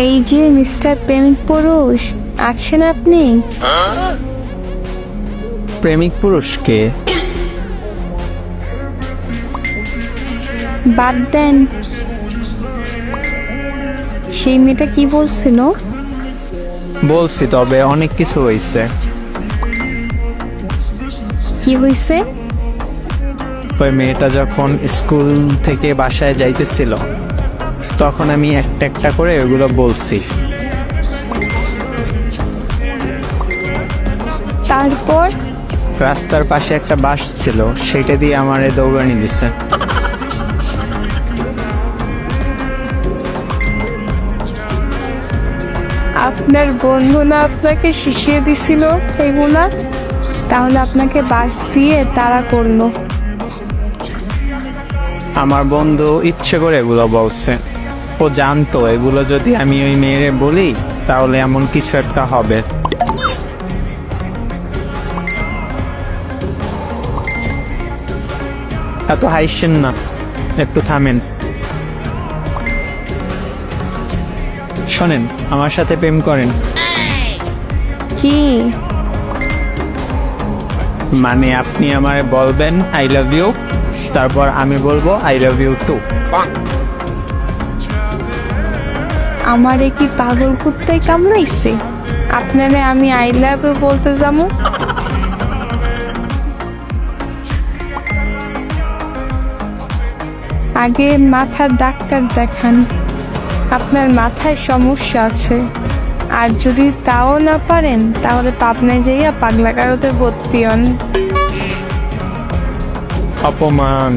এই যে মিস্টার প্রেমিক পুরুষ, আছেন আপনি? প্রেমিক পুরুষকে? বাদ দেন, সেই মেয়েটা কি বলছিল? বলছি, তবে অনেক কিছু হয়েছে। কি হয়েছে? ওই মেয়েটা যখন স্কুল থেকে বাসায় যাইতেছিল তখন আমি একটা একটা করে ওগুলো বলছি। তারপর? রাস্তার পাশে একটা বাস ছিল, সেটা দিয়ে আমারে দৌড়ানি দিছে। আপনার বন্ধু না আপনাকে শিখিয়ে দিছিল এগুলা? তাহলে আপনাকে বাস দিয়ে তাড়া করলো? আমার বন্ধু ইচ্ছে করে এগুলো বলছে। ও জানতো এগুলো যদি আমি ওই মেয়েরে বলি তাহলে এমন কিছু একটা হবে। এত হাইসেন না, একটু থামেন। শোনেন, আমার সাথে প্রেম করেন? কি মানে আপনি আমায় বলবেন আই লাভ ইউ, তারপর আমি বলবো আই লাভ ইউ টু। আমারে কি পাগল কুত্তায় কামড়াইছে? আপনারে আমি আই লাভ ইউ বলতে যাবো? আগে মাথার ডাক্তার দেখান, আপনার মাথায় সমস্যা আছে। আর যদি তাও না পারেন তাহলে পাবনায় যাইয়া পাগলা কারোতে ভর্তি হন। অপমান।